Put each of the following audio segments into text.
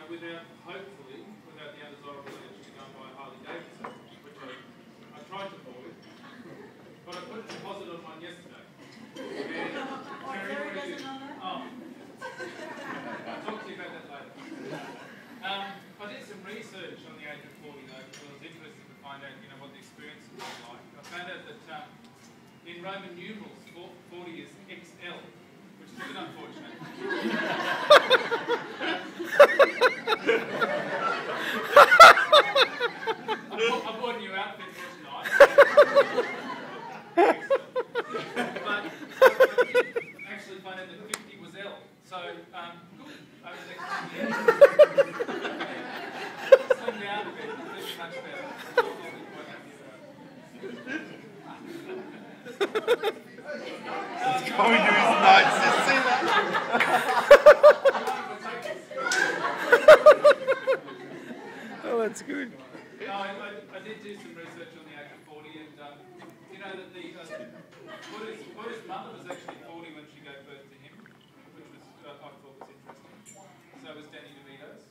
hopefully, without the undesirable energy done by Harley Davidson, which I tried to avoid. But I put a deposit on one yesterday. Terry doesn't know that? Oh. I'll talk to you about that later. I did some research on the age of 40 though, because I was interested to find out, what the experience was like. I found out that in Roman numerals, 40 is XL, which is a bit unfortunate. I bought a new outfit for tonight. But I did actually find out that 50 was L. So, good. Over the next 10 years. Slim down a bit. This is much better. He's going to his notes. You see that? Oh, that's good. No, I did do some research on the age of 40, and you know that the Buddha's mother was actually 40 when she gave birth to him, which was I thought was interesting. So was Danny DeVito's.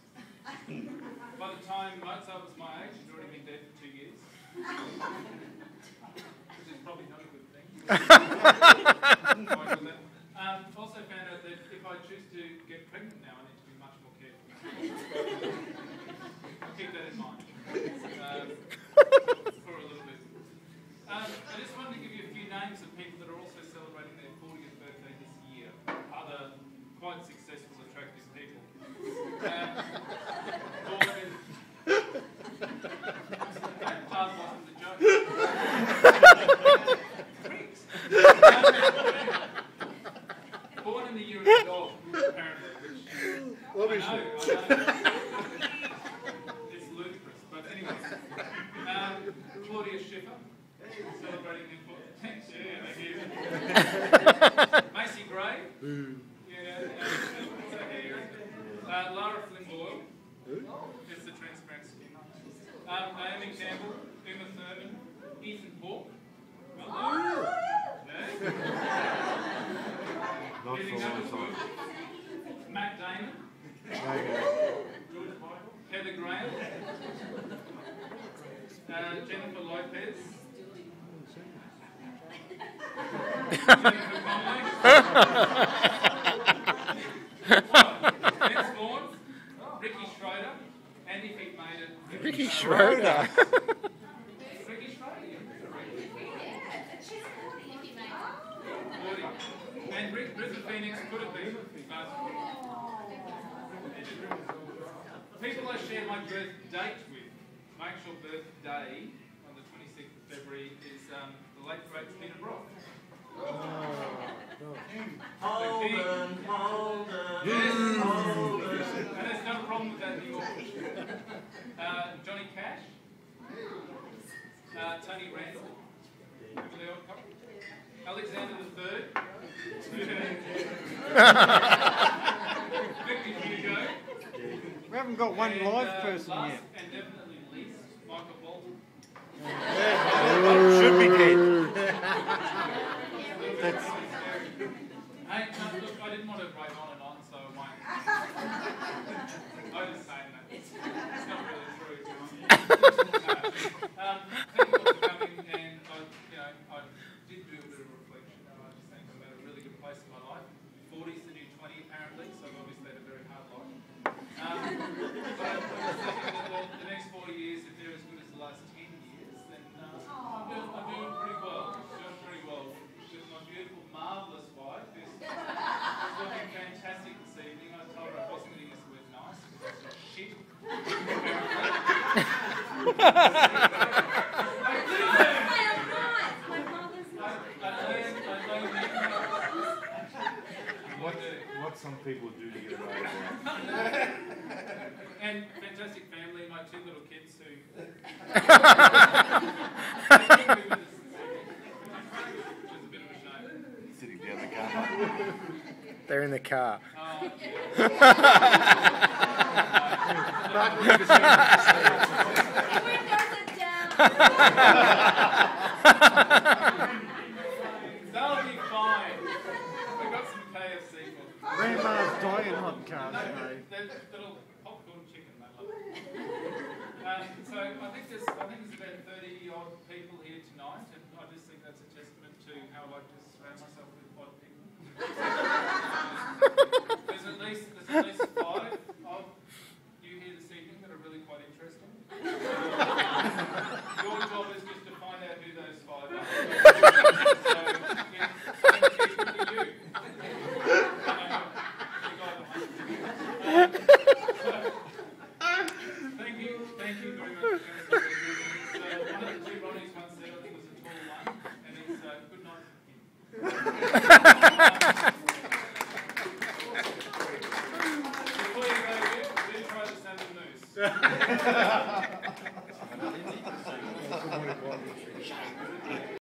By the time Mozart was my age, he'd already been dead for 2 years, which is probably not a good thing. Also found out that if I choose to get pregnant now, I need to be much more careful. I'll keep that in mind. For a little bit. I just wanted to give you a few names of people that are also celebrating their 40th birthday this year. Other quite successful, attractive people. That part wasn't the joke. Pricks. Born in the year of the dog, apparently, which I know. It's ludicrous, but anyway. Claudia Schiffer, celebrating the 40th. Thanks, yeah, thank you. Macy Gray. Lara Flynn Boyle. Just the transparent skin. Naomi Campbell, Uma Thurman, Ethan Hawke. Not for long. Matt Damon. Heather Graham. Jennifer Lopez. Jennifer Connelly. Vince Vaughn. Ricky Schroeder. And if he made it. Ricky Schroeder. Ricky Schroeder, and River Phoenix could have been, but people I share my birth date with, my actual birthday on the 26th of February is the late great Peter Brock. Holden. And there's no problem with that anymore. Johnny Cash, Tony Randall, remember the old couple? Alexander III. Victor Hugo. We haven't got one and, live person last yet. and definitely least, Michael Bolton. Should be dead. Hey, no, look, I didn't want to break on, so I won't. I just saying that. It's not really true. Thank you all for coming, and I did do a bit of reflection. I just think I'm at a really good place in my life. 40 is the new 20 apparently, so I've obviously had a very hard life. But I was thinking that the next 40 years, if they're as good as the last 10 years, then I'm doing pretty well. With my beautiful, marvellous wife, who's looking fantastic this evening. I told her I wasn't going to use the word nice because that's not shit. What some people do to get away with it. And fantastic family, my 2 little kids who... Sitting down the car. They're in the car. Oh, That'll be fine. We got some KFC for them. Grandma's dying hot car No, today. that little popcorn So I think there's about 30 odd people here tonight, and I just think that's a testament to how I like to surround myself with odd people. There's at least 5 of you here this evening that are really quite interesting. Your job is just to find out who those 5 are. So, you. Thank you very much. So one of the 2 Ronnies once said, I think it was a tall one, and it's good night Before you go, do try the salmon mousse.